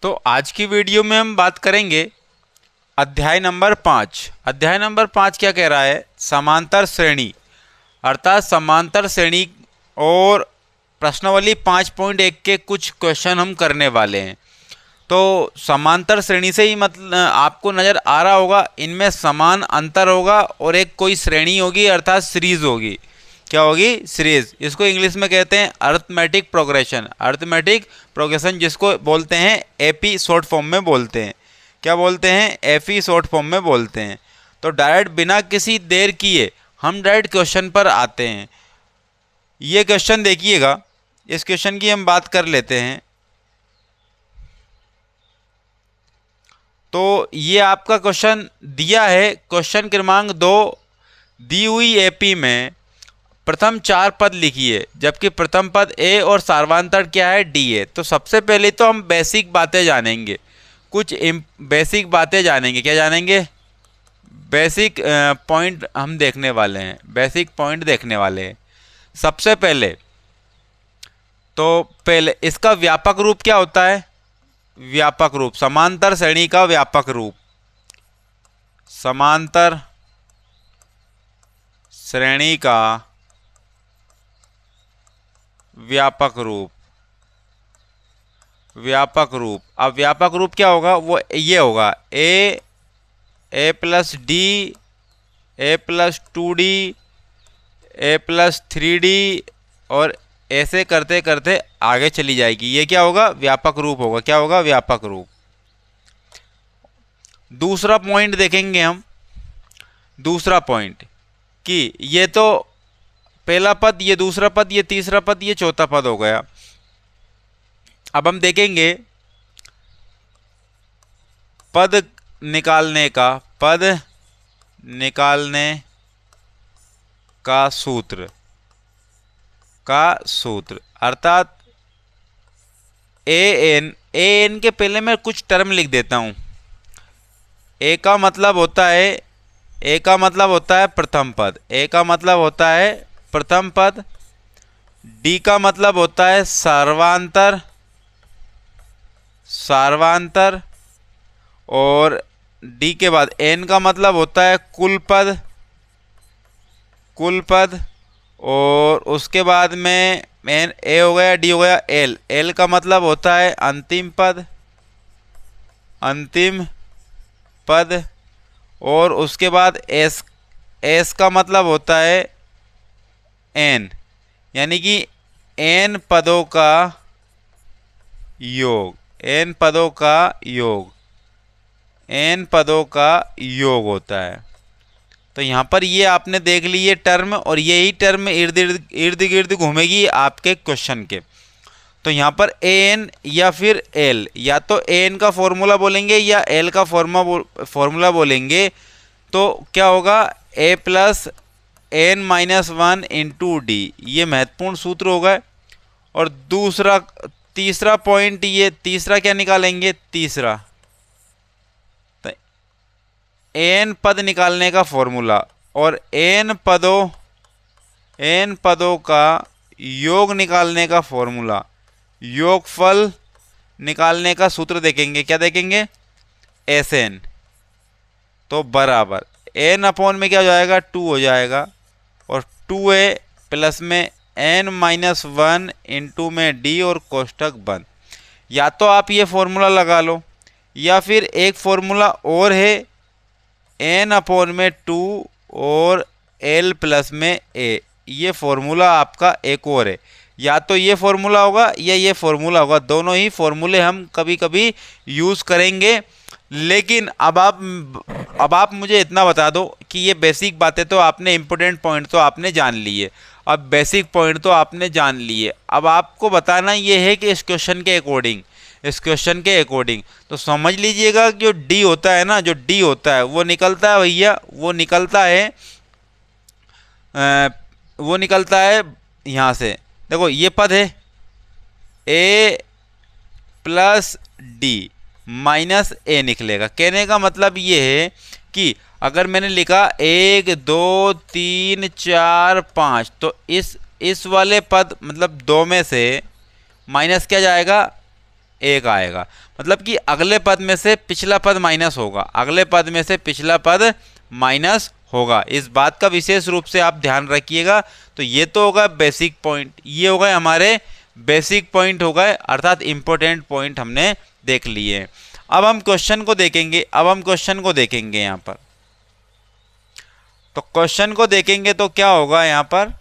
तो आज की वीडियो में हम बात करेंगे अध्याय नंबर 5। अध्याय नंबर 5 क्या कह रहा है? समांतर श्रेणी, अर्थात समांतर श्रेणी और प्रश्नावली 5.1 के कुछ क्वेश्चन हम करने वाले हैं। तो समांतर श्रेणी से ही मतलब आपको नज़र आ रहा होगा इनमें समान अंतर होगा और एक कोई श्रेणी होगी अर्थात सीरीज होगी। क्या होगी? सीरीज। इसको इंग्लिश में कहते हैं अर्थमेटिक प्रोग्रेशन। अर्थमेटिक प्रोग्रेशन जिसको बोलते हैं एपी शॉर्ट फॉर्म में बोलते हैं। क्या बोलते हैं? एपी शॉर्ट फॉर्म में बोलते हैं। तो डायरेक्ट बिना किसी देर किए हम डायरेक्ट क्वेश्चन पर आते हैं। ये क्वेश्चन देखिएगा, इस क्वेश्चन की हम बात कर लेते हैं। तो ये आपका क्वेश्चन दिया है, क्वेश्चन क्रमांक 2। दी हुई एपी में प्रथम 4 पद लिखिए, जबकि प्रथम पद ए और सार्वधातुक क्या है? डी है। तो सबसे पहले तो हम बेसिक बातें जानेंगे, कुछ बेसिक बातें जानेंगे। क्या जानेंगे? बेसिक पॉइंट हम देखने वाले हैं, बेसिक पॉइंट देखने वाले हैं। सबसे पहले तो पहले इसका व्यापक रूप क्या होता है? व्यापक रूप, समांतर श्रेणी का व्यापक रूप, समांतर श्रेणी का व्यापक रूप, व्यापक रूप। अब व्यापक रूप क्या होगा? वो ये होगा A plus D, A plus 2d, A plus 3d और ऐसे करते करते आगे चली जाएगी। ये क्या होगा? व्यापक रूप होगा। क्या होगा? व्यापक रूप। दूसरा पॉइंट देखेंगे हम, दूसरा पॉइंट कि ये तो पहला पद, ये दूसरा पद, ये तीसरा पद, ये चौथा पद हो गया। अब हम देखेंगे पद निकालने का, पद निकालने का सूत्र, का सूत्र अर्थात ए एन के पहले मैं कुछ टर्म लिख देता हूं। ए का मतलब होता है, ए का मतलब होता है प्रथम पद, ए का मतलब होता है प्रथम पद। डी का मतलब होता है सर्वांतर, सार्वांतर। और डी के बाद एन का मतलब होता है कुल पद, कुल पद। और उसके बाद में एन ए हो गया, डी हो गया, एल, एल का मतलब होता है अंतिम पद, अंतिम पद। और उसके बाद एस, एस का मतलब होता है एन, यानी कि एन पदों का योग, एन पदों का योग, एन पदों का योग होता है। तो यहाँ पर ये आपने देख ली ये टर्म, और यही टर्म इर्द गिर्द घूमेगी आपके क्वेश्चन के। तो यहाँ पर एन या फिर एल, या तो एन का फॉर्मूला बोलेंगे या एल का फॉर्मूला बोलेंगे। तो क्या होगा? A plus N minus 1 into D, ये महत्वपूर्ण सूत्र होगा। और दूसरा, तीसरा पॉइंट, ये तीसरा क्या निकालेंगे? तीसरा तो एन पद निकालने का फॉर्मूला और एन पदों का योग निकालने का फॉर्मूला, योगफल निकालने का सूत्र देखेंगे। क्या देखेंगे? S N. तो बराबर एन अपॉन में क्या हो जाएगा? 2 हो जाएगा। और 2a प्लस में n माइनस 1 इंटू में d और कोष्टक बंद। या तो आप ये फॉर्मूला लगा लो, या फिर एक फॉर्मूला और है n अपॉन में 2 और l प्लस में a। ये फॉर्मूला आपका एक और है। या तो ये फॉर्मूला होगा या ये फॉर्मूला होगा, दोनों ही फॉर्मूले हम कभी कभी यूज़ करेंगे। लेकिन अब आप मुझे इतना बता दो कि ये बेसिक बातें तो आपने, इंपॉर्टेंट पॉइंट तो आपने जान लिए, अब बेसिक पॉइंट तो आपने जान लिए। अब आपको बताना ये है कि इस क्वेश्चन के अकॉर्डिंग, इस क्वेश्चन के अकॉर्डिंग तो समझ लीजिएगा कि जो डी होता है ना, जो डी होता है वो निकलता है भैया, वो निकलता है वो निकलता है यहाँ से। देखो ये पद है ए प्लस डी माइनस ए निकलेगा। कहने का मतलब ये है कि अगर मैंने लिखा 1 2 3 4 5, तो इस वाले पद मतलब 2 में से माइनस क्या जाएगा? 1 आएगा। मतलब कि अगले पद में से पिछला पद माइनस होगा, अगले पद में से पिछला पद माइनस होगा। इस बात का विशेष रूप से आप ध्यान रखिएगा। तो ये तो होगा बेसिक पॉइंट, ये हो गए हमारे बेसिक पॉइंट हो गए, अर्थात इंपॉर्टेंट पॉइंट हमने देख लिए। अब हम क्वेश्चन को देखेंगे, यहाँ पर। तो क्वेश्चन को देखेंगे तो क्या होगा यहाँ पर,